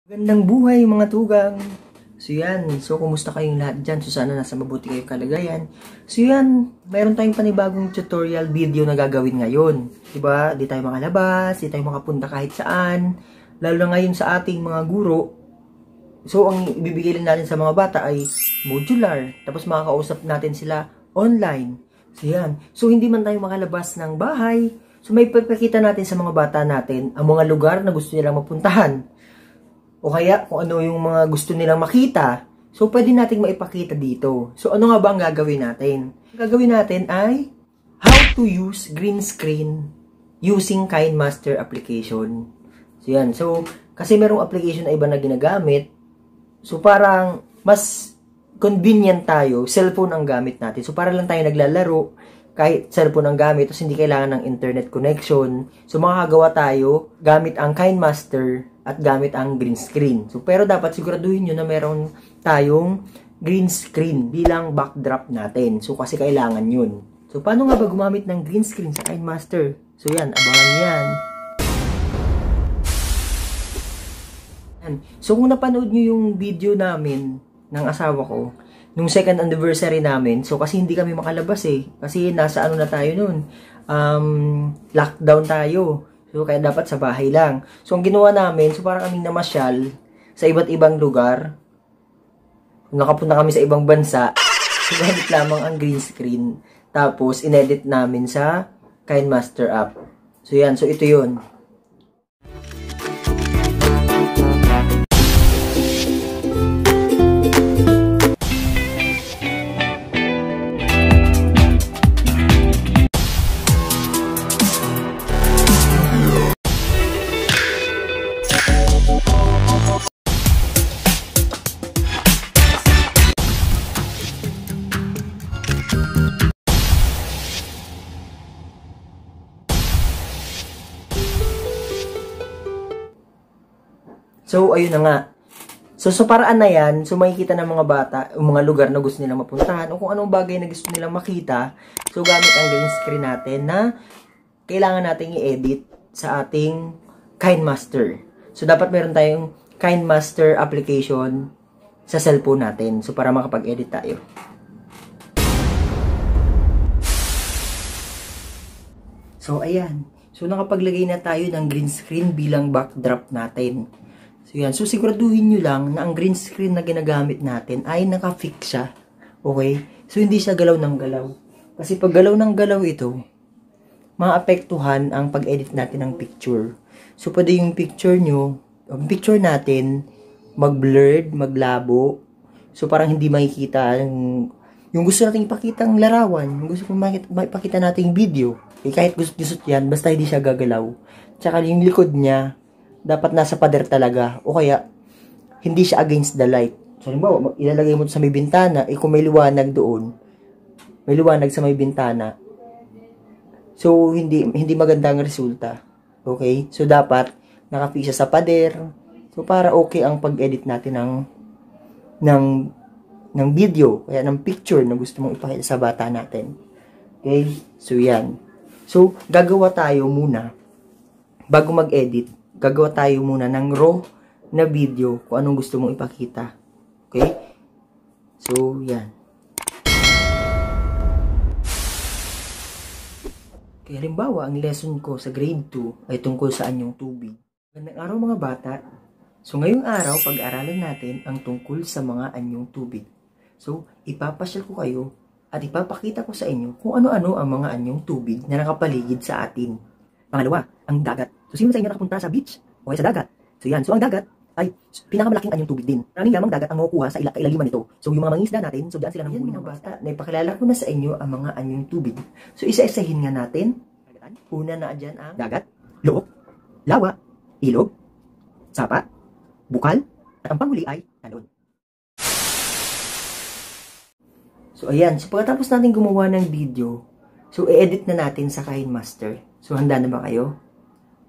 Magandang buhay mga tugang! So yan, kumusta kayong lahat dyan? So sana nasa mabuti kayong kalagayan. So yan, mayroon tayong panibagong tutorial video na gagawin ngayon. Diba? Di tayo makalabas, di tayo makapunta kahit saan. Lalo na ngayon sa ating mga guro. So ang ibibigay lang natin sa mga bata ay modular. Tapos makakausap natin sila online. So yan, so hindi man tayo makalabas ng bahay. So may pagpakita natin sa mga bata natin ang mga lugar na gusto nilang mapuntahan. O kaya kung ano yung mga gusto nilang makita, so pwede nating maipakita dito. So ano nga ba ang gagawin natin? Ang gagawin natin ay how to use green screen using KineMaster application. So yan. So kasi merong application na iba na ginagamit. So parang mas convenient tayo, cellphone ang gamit natin. So para lang tayo naglalaro, kahit cellphone ang gamit, tapos hindi kailangan ng internet connection. So makakagawa tayo gamit ang KineMaster at gamit ang green screen. So pero dapat siguraduhin nyo na meron tayong green screen bilang backdrop natin. So kasi kailangan yun. So paano nga ba gumamit ng green screen sa KineMaster? So yan, abangan yan. So kung napanood nyo yung video namin ng asawa ko, nung second anniversary namin, so kasi hindi kami makalabas kasi nasa ano na tayo nun, lockdown tayo. So kaya dapat sa bahay lang. So ang ginawa namin, so para kaming namasyal sa iba't ibang lugar. Nakapunta kami sa ibang bansa, so gamit lamang ang green screen. Tapos inedit namin sa KineMaster app. So yan, so ito yun. So, ayun na nga. So, sa paraan na yan, so makikita ng mga bata, mga lugar na gusto nilang mapuntahan, o kung anong bagay na gusto nilang makita, so gamit ang green screen natin na kailangan natin i-edit sa ating KineMaster. So, dapat meron tayong KineMaster application sa cellphone natin. So, para makapag-edit tayo. So, ayan. So, nakapaglagay na tayo ng green screen bilang backdrop natin. So, yan. So, siguraduhin nyo lang na ang green screen na ginagamit natin ay naka-fix siya. Okay? So, hindi siya galaw ng galaw. Kasi pag galaw ng galaw ito, maapektuhan ang pag-edit natin ng picture. So, pwede yung picture nyo, ang picture natin, mag-blurred, maglabo. So, parang hindi makikita yung gusto natin ipakita ang larawan, yung gusto makipakita natin video. Eh, kahit gusto yan, basta hindi siya gagalaw. Tsaka yung likod niya, dapat nasa pader talaga. O kaya, hindi siya against the light. So, halimbawa, ilalagay mo sa may bintana, kung may liwanag doon, may liwanag sa may bintana. So, hindi maganda ang resulta. Okay? So, dapat, nakafix siya sa pader. So, para okay ang pag-edit natin ng video, kaya ng picture na gusto mong ipakita sa bata natin. Okay? So, yan. So, gagawa tayo muna, bago mag-edit, gagawa tayo muna ng raw na video kung anong gusto mong ipakita. Okay? So, yan. Kaya halimbawa, ang lesson ko sa grade 2 ay tungkol sa anyong tubig. Magandang araw mga bata. So, ngayong araw, pag-aralan natin ang tungkol sa mga anyong tubig. So, ipapasyal ko kayo at ipapakita ko sa inyo kung ano-ano ang mga anyong tubig na nakapaligid sa atin. Pangalawa, ang dagat. So, sino sa inyo nakapunta sa beach o sa dagat? So, yan. So, ang dagat ay pinakamalaking anyong tubig din. Maraming lamang dagat ang makukuha sa kailaliman nito. So, yung mga mangingisda natin, so, diyan sila nanguhuli ng bata. Naipakilala ko na sa inyo ang mga anyong tubig. So, isa-isahin nga natin. Una na dyan ang dagat, loob, lawa, ilog, sapa, bukal, at ang panghuli ay talon. So, ayan. So, pagkatapos natin gumawa ng video, so, i-edit na natin sa KineMaster. So, handa na ba kayo?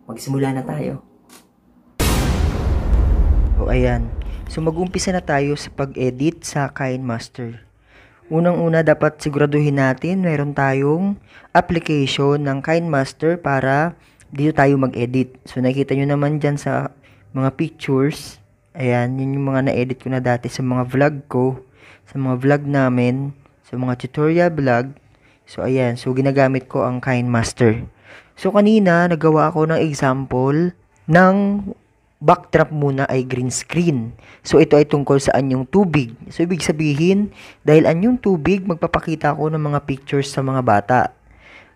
Magsimula na tayo. So, ayan. So, mag-umpisa na tayo sa pag-edit sa KineMaster. Unang-una, dapat siguraduhin natin mayroon tayong application ng KineMaster para dito tayo mag-edit. So, nakikita nyo naman dyan sa mga pictures. Ayan, yun yung mga na-edit ko na dati sa mga vlog ko, sa mga vlog namin, sa mga tutorial vlog. So, ayan. So, ginagamit ko ang KineMaster. So, kanina, nagawa ako ng example ng backdrop muna ay green screen. So, ito ay tungkol sa anyong tubig. So, ibig sabihin, dahil anyong tubig, magpapakita ako ng mga pictures sa mga bata.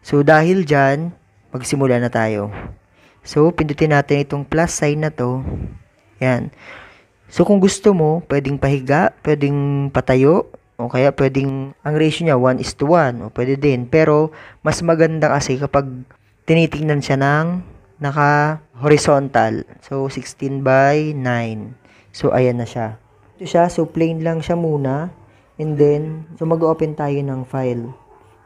So, dahil dyan, magsimula na tayo. So, pindutin natin itong plus sign na to. Yan. So, kung gusto mo, pwedeng pahiga, pwedeng patayo, o kaya pwedeng, ang ratio niya 1:1, o pwede din. Pero, mas maganda kasi kapag tinitingnan siya ng naka-horizontal. So, 16:9. So, ayan na siya. Ito siya, so plain lang siya muna. And then, so mag-open tayo ng file.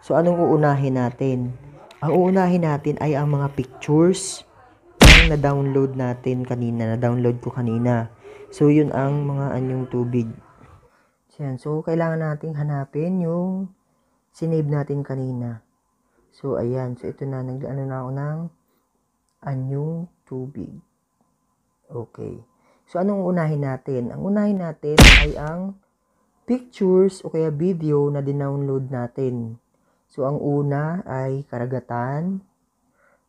So, anong uunahin natin? Ang uunahin natin ay ang mga pictures na na-download natin kanina, na-download ko kanina. So, yun ang mga anyong tubig. Yan. So, kailangan nating hanapin yung sinave natin kanina. So, ayan. So, ito na. Nag-ano na ako ng anyong tubig. Okay. So, anong unahin natin? Ang unahin natin ay ang pictures o kaya video na dinownload natin. So, ang una ay karagatan,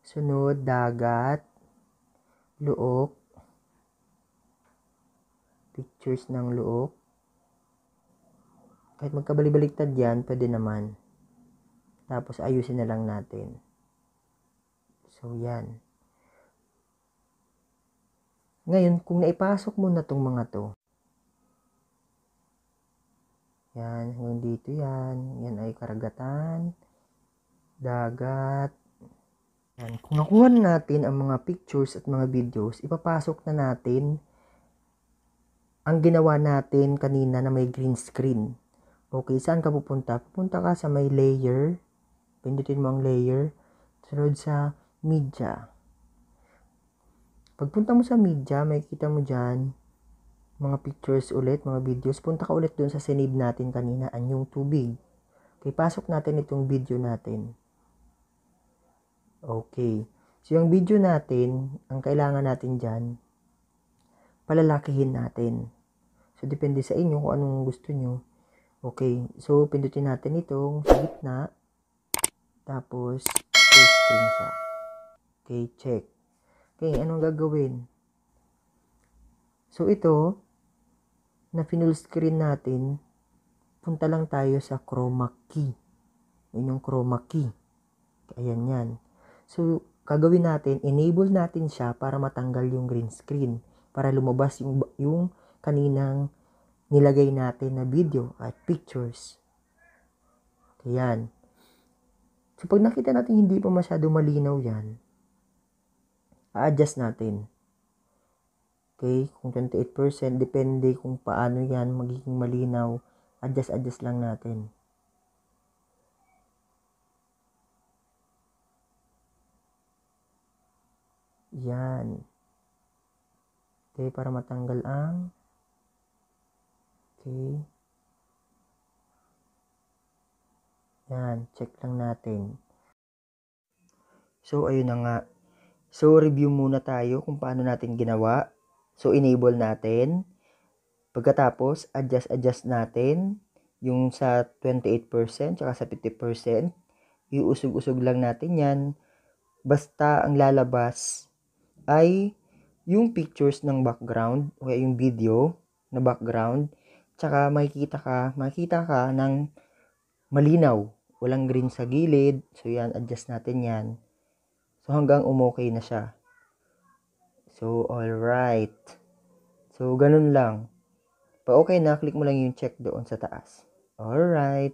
sunod, dagat, luok, pictures ng luok. Kahit magkabali-baliktad yan, pwede naman. Tapos, ayusin na lang natin. So, yan. Ngayon, kung naipasok mo na tong mga to, yan, hanggang dito yan. Yan ay karagatan, dagat. Yan. Kung nakuha natin ang mga pictures at mga videos, ipapasok na natin ang ginawa natin kanina na may green screen. Okay, saan ka pupunta? Pupunta ka sa may layer. Pindutin mo ang layer. Sunod sa media. Pagpunta mo sa media, makikita mo dyan mga pictures ulit, mga videos. Punta ka ulit dun sa sinave natin kanina, anyong tubig. Okay, pasok natin itong video natin. Okay. So, yung video natin, ang kailangan natin dyan, palalakihin natin. So, depende sa inyo kung anong gusto nyo. Okay. So, pindutin natin itong sa gitna. Tapos, full screen siya. Okay, check. Okay, anong gagawin? So, ito, na full screen natin, punta lang tayo sa chroma key. Yun yung chroma key. Ayan yan. So, gagawin natin, enable natin siya para matanggal yung green screen. Para lumabas yung kaninang nilagay natin na video at pictures. Ayan. So, pag nakita natin hindi pa masyado malinaw yan, a-adjust natin. Okay? Kung 28%, depende kung paano yan magiging malinaw. Adjust lang natin. Yan. Okay, para matanggal ang okay. Yan, check lang natin. So, ayun na nga. So, review muna tayo kung paano natin ginawa. So, enable natin. Pagkatapos, adjust natin. Yung sa 28%, tsaka sa 50%. Iusog-usog lang natin yan. Basta ang lalabas ay yung pictures ng background o yung video na background, tsaka makikita ka ng malinaw, walang green sa gilid. So yan, adjust natin yan. So hanggang umokay na siya. So alright. So ganun lang. Pa okay na, click mo lang yung check doon sa taas. Alright.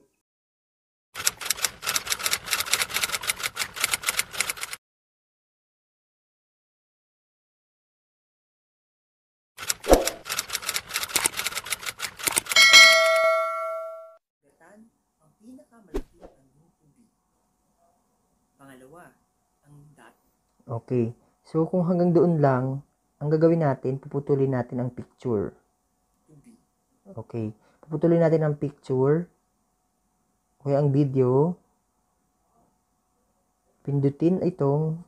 Ang pinakamalaki ang tubig. Pangalawa, ang dot. Okay. So, kung hanggang doon lang, ang gagawin natin, puputulin natin ang picture. Okay. Puputulin natin ang picture. Okay, ang video. Pindutin itong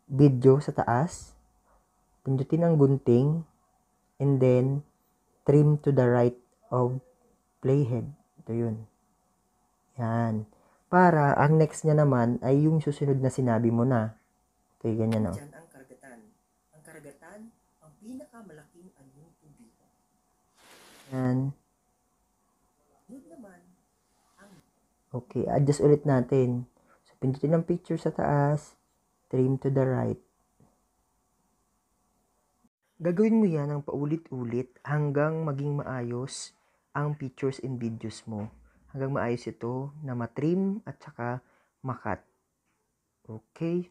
video sa taas. Pindutin ang gunting. and then trim to the right of playhead. Ito yun. Yan. Para, ang next niya naman ay yung susunod na sinabi mo na. Okay, ganyan o. Diyan ang karagatan. Ang karagatan, ang pinakamalaking anyong tubig. Yan. Yun naman. Okay, adjust ulit natin. So, pindutin ang picture sa taas. Trim to the right. Gagawin mo yan ng paulit-ulit hanggang maging maayos ang pictures and videos mo. Hanggang maayos ito na matrim at saka makat. Okay?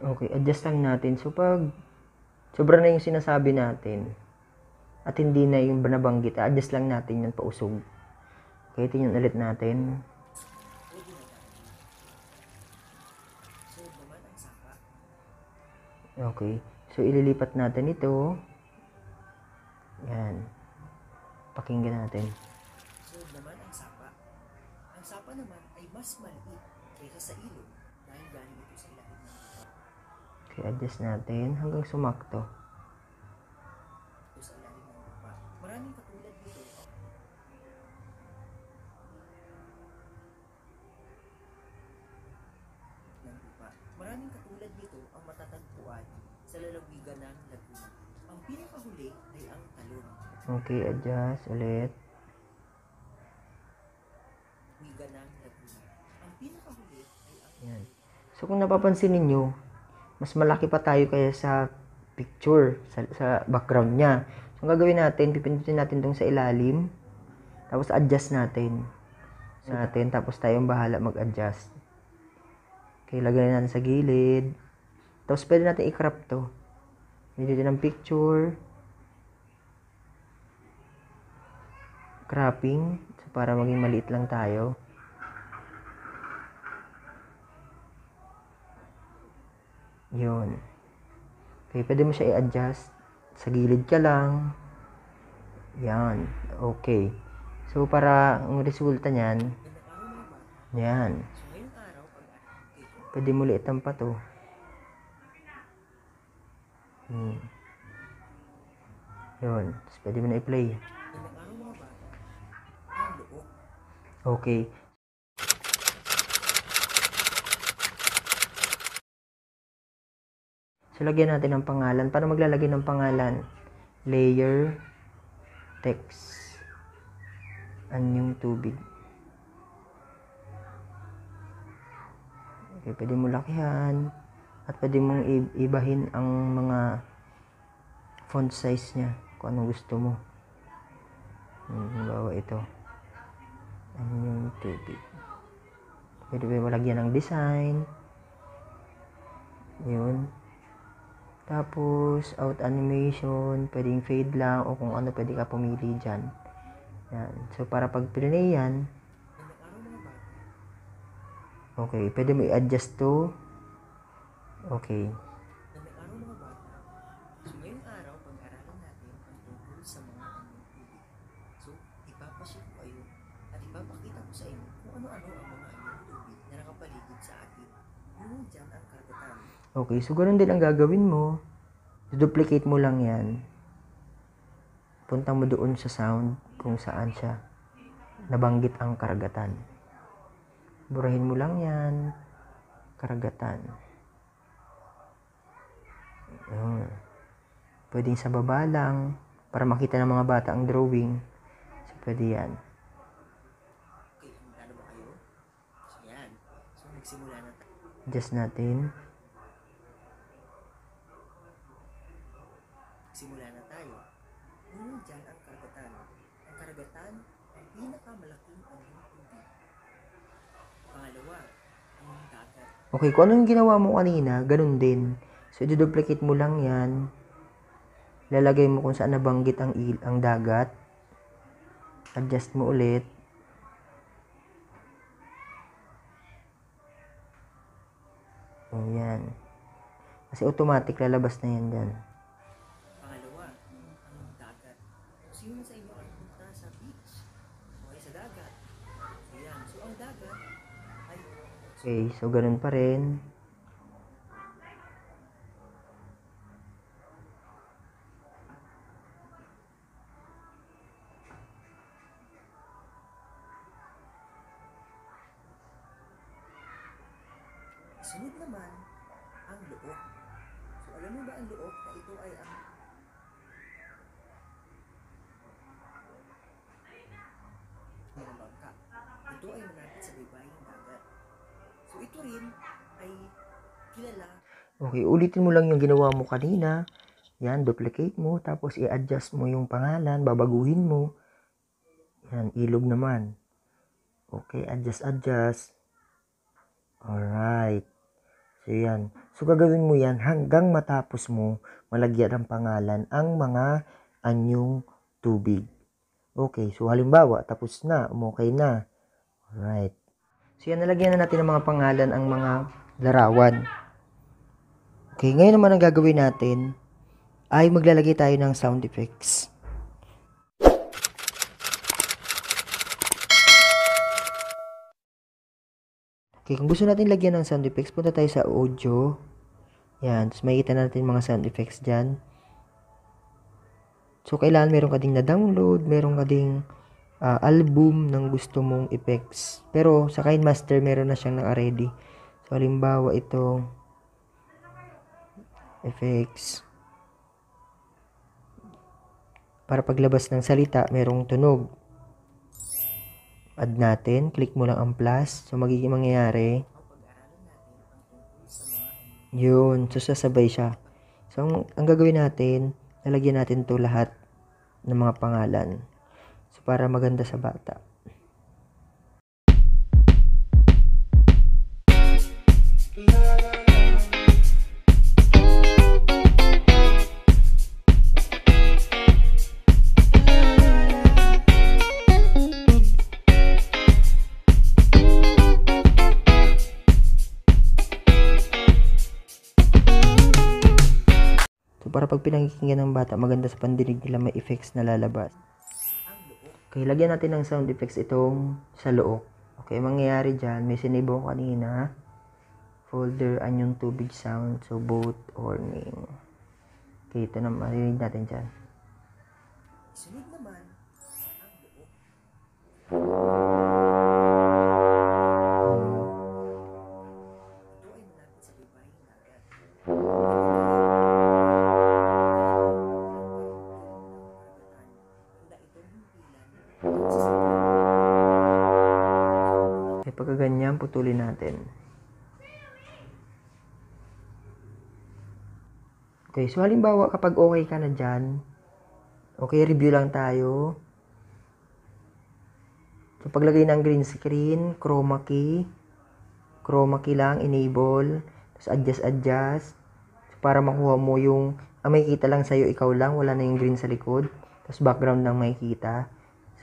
Okay, adjust lang natin. So, pag sobra na yung sinasabi natin at hindi na yung nabanggit, adjust lang natin yung pausog. Okay, tingnan ulit natin. Okay, so ililipat natin ito. Yan. Pakinggan natin. So naman ang sapa. Ang sapa naman ay mas maliit kaysa sa ilog dahil galing ito sa ilalim ng lupa. Okay, adjust natin hanggang sumakto. Ito sa ilalim ng lupa. Maraming katulad dito. Ng lupa. Maraming katulad dito ang matatagpuan sa lalawigan ng Laguna. Ang pinakahuli ay ang talon. Okay, adjust ulit. Lalawigan ng Laguna. Ang pinakahuli ay ang talon. So kung napapansin ninyo, mas malaki pa tayo kaya sa picture, sa background niya. So ang gagawin natin, pipindutin natin itong sa ilalim. Tapos adjust natin. Tapos tayong bahala mag-adjust. Okay, lagyan natin sa gilid. Tapos pwede natin i-crop to. Dito ng picture. Cropping. So, para maging maliit lang tayo. Yun. Okay, pwede mo siya i-adjust. Sa gilid ka lang. Yan. Okay. So, para ang resulta niyan, yan. Pwede mo liitan pa to. Yun. Tapos pwede mo na i-play. Okay. So, lagyan natin ng pangalan. Paano maglalagay ng pangalan? Layer, text, anyong tubig. Okay, pwede mo lakihan. At pwede mong ibahin ang mga font size niya. Kung anong gusto mo. Halimbawa ito. Anyong tubig. Pwede mo lagyan ng design. Yun. Tapos, out animation, pwedeng fade lang, o kung ano pwede ka pumili dyan. Yan. So, para pag pinay yan, okay, pwede mo i-adjust to. Okay. So, ngayong araw, pag-aralan natin ang tungkol sa mga anyong tubig. So, ipapasya ko kayo at ipapakita ko sa inyo kung ano-ano ang mga anyong tubig na nakapaligid sa atin. Yun dyan ang karagatan. Okay, so ganoon din ang gagawin mo. Duplicate mo lang yan. Punta mo doon sa sound kung saan siya nabanggit ang karagatan. Burahin mo lang yan. Karagatan. Pwedeng sa baba lang para makita ng mga bata ang drawing. So, pwede yan. Okay, ano ba kayo? So, yan. So, nagsimula na tayo. Adjust natin. Simula na tayo. Ngunit dyan ang karagatan. Ang karagatan ang pinakamalaking anyong tubig. Pangalawa, ang dagat. Okay, kung anong ginawa mo kanina, ganun din. So, i-duplicate mo lang yan. Lalagay mo kung saan nabanggit ang dagat. Adjust mo ulit. Ayan. Kasi automatic lalabas na yan dyan. Pangalawa, ang dagat. Sino sa inyo ay punta sa beach? O sa dagat? Ayan. So, ang dagat ay... Okay, so ganun pa rin. Sunod naman ang luok. So alam mo ba ang luok na ito ay ang mga bangka. Ito ay malapit sa baybaying dagat. So ito rin ay kilala. Okay, ulitin mo lang yung ginawa mo kanina. Yan, duplicate mo, tapos i-adjust mo yung pangalan, babaguhin mo. Yan, ilog naman. Okay, adjust. Alright. So, yan. So, gagawin mo yan hanggang matapos mo malagyan ng pangalan ang mga anyong tubig. Okay, so halimbawa, tapos na, okay na. Alright. So, yan, nalagyan na natin ng mga pangalan ang mga larawan. Okay, ngayon naman ang gagawin natin ay maglalagay tayo ng sound effects. Okay, kung gusto natin lagyan ng sound effects, punta tayo sa audio. Yan, tapos makikita natin mga sound effects dyan. So, kailangan meron ka ding na-download, meron ka ding album ng gusto mong effects. Pero, sa KineMaster, meron na siyang naka-ready. So, halimbawa ito, effects. Para paglabas ng salita, merong tunog. Add natin. Click mo lang ang plus. So, magiging mangyayari. Yun. So, sasabay siya. So, ang gagawin natin, lalagyan natin to lahat ng mga pangalan. So, para maganda sa bata. Para pag pinakikinggan ng bata, maganda sa pandinig nila, may effects na lalabas. Okay, lagyan natin ng sound effects itong sa loob. Okay, mangyayari dyan, may sinave ko kanina. Folder, anyong tubig sound, so boat, warning. Okay, ito na marinig natin dyan. Sunod naman, ang loob. Ito ay malapit sa baybaying dagat. Okay, pagka ganyan, putulin natin. Okay, so halimbawa kapag okay ka na dyan, okay, review lang tayo. So, paglagay ng green screen, chroma key lang, enable, tapos adjust. So, para makuha mo yung, makikita lang sa'yo, ikaw lang, wala na yung green sa likod. Tapos background lang makikita.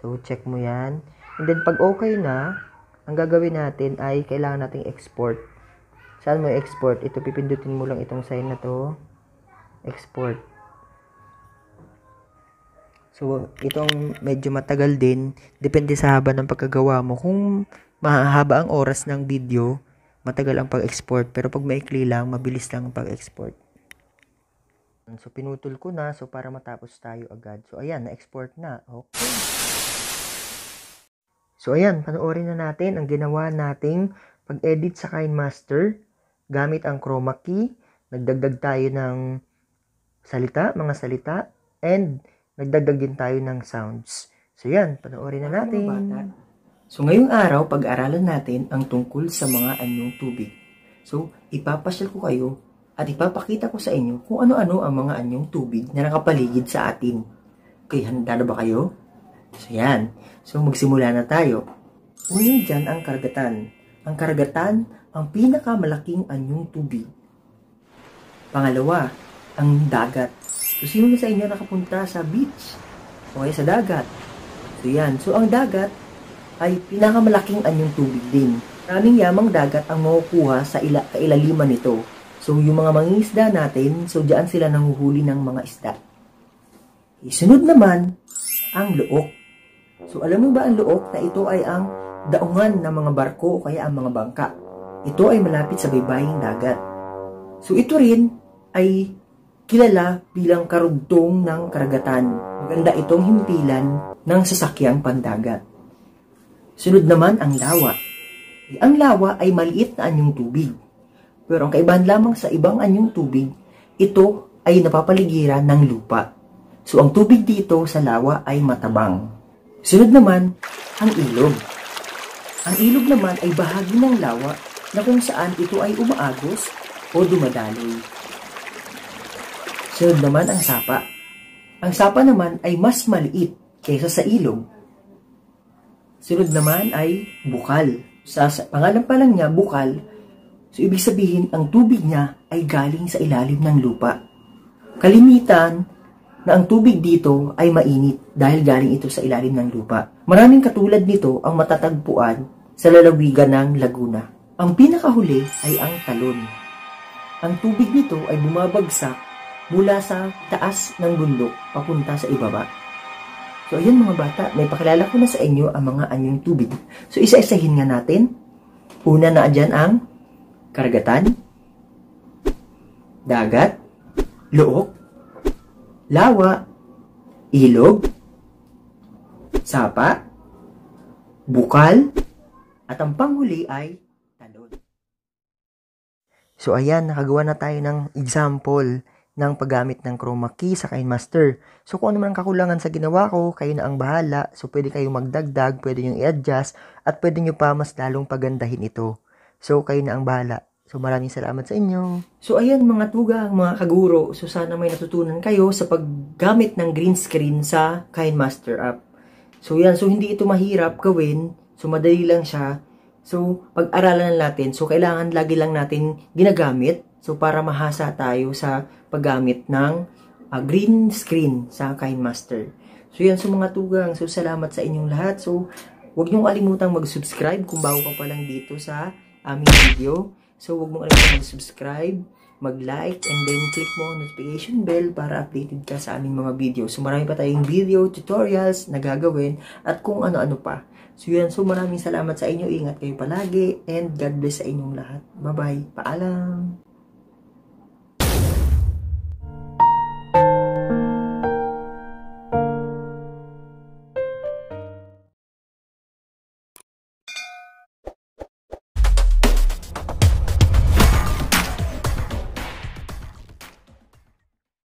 So, check mo yan. And then, pag okay na, ang gagawin natin ay kailangan nating export. Saan mo export? Ito, pipindutin mo lang itong sign na to. Export. So, itong medyo matagal din. Depende sa haba ng pagkagawa mo. Kung mahaba ang oras ng video, matagal ang pag-export. Pero pag maikli lang, mabilis lang ang pag-export. So, pinutol ko na. So, para matapos tayo agad. So, ayan, na-export na. Okay. So, ayan, panoorin na natin ang ginawa nating pag-edit sa KineMaster gamit ang chroma key. Nagdagdag tayo ng salita, mga salita, and nagdagdag din tayo ng sounds. So, yan, panoorin na natin. So, ngayong araw, pag-aralan natin ang tungkol sa mga anyong tubig. So, ipapasyal ko kayo at ipapakita ko sa inyo kung ano-ano ang mga anyong tubig na nakapaligid sa atin. Okay, handa na ba kayo? So, yan. So, magsimula na tayo. Unang dyan ang karagatan. Ang karagatan, ang pinakamalaking anyong tubig. Pangalawa, ang dagat. So, sino na sa inyo nakapunta sa beach? Okay, sa dagat. So, yan. So, ang dagat ay pinakamalaking anyong tubig din. Maraming yamang dagat ang makukuha sa kailaliman nito. So, yung mga mangingisda natin, so, diyan sila nanguhuli ng mga isda. Isunod naman, ang luok. So, alam mo ba ang luok na ito ay ang daungan ng mga barko o kaya ang mga bangka? Ito ay malapit sa baybaying dagat. So, ito rin ay kilala bilang karugtong ng karagatan. Maganda itong himpilan ng sasakyang pandagat. Sunod naman ang lawa. Ang lawa ay maliit na anyong tubig. Pero ang kaibahan lamang sa ibang anyong tubig, ito ay napapaligiran ng lupa. So ang tubig dito sa lawa ay matabang. Sunod naman, ang ilog. Ang ilog naman ay bahagi ng lawa na kung saan ito ay umaagos o dumadaloy. Sunod naman ang sapa. Ang sapa naman ay mas maliit kaysa sa ilog. Sunod naman ay bukal. Sa pangalan pa lang niya, bukal, so ibig sabihin ang tubig niya ay galing sa ilalim ng lupa. Kalimitan na ang tubig dito ay mainit dahil galing ito sa ilalim ng lupa. Maraming katulad nito ang matatagpuan sa lalawigan ng Laguna. Ang pinakahuli ay ang talon. Ang tubig nito ay bumabagsak mula sa taas ng bundok papunta sa ibaba. So ayun mga bata, may pakilala ko na sa inyo ang mga anyong tubig. So isa-isahin nga natin. Una na dyan ang karagatan, dagat, look, lawa, ilog, sapa, bukal, at ang panghuli ay talon. So ayan, nakagawa na tayo ng example ng paggamit ng chroma key sa KineMaster. So kung ano man ang kakulangan sa ginawa ko, kayo na ang bahala. So pwede kayong magdagdag, pwede nyo i-adjust, at pwede nyo pa mas lalong pagandahin ito. So kayo na ang bahala. So maraming salamat sa inyo. So ayan mga tugang, mga kaguro. So sana may natutunan kayo sa paggamit ng green screen sa KineMaster app. So yan, so hindi ito mahirap gawin. So madali lang siya. So pag-aralan natin. So kailangan lagi lang natin ginagamit. So para mahasa tayo sa paggamit ng green screen sa KineMaster. So yan, so mga tugang. So salamat sa inyong lahat. So huwag niyong kalimutang mag-subscribe kung bago ka pa lang dito sa aming video. So huwag mong kalimutang mag-subscribe, mag-like, and then click mo ang notification bell para updated ka sa aming mga video. So marami pa tayong video, tutorials na gagawin at kung ano-ano pa. So yan, so maraming salamat sa inyo. Ingat kayo palagi and God bless sa inyong lahat. Bye-bye. Paalam.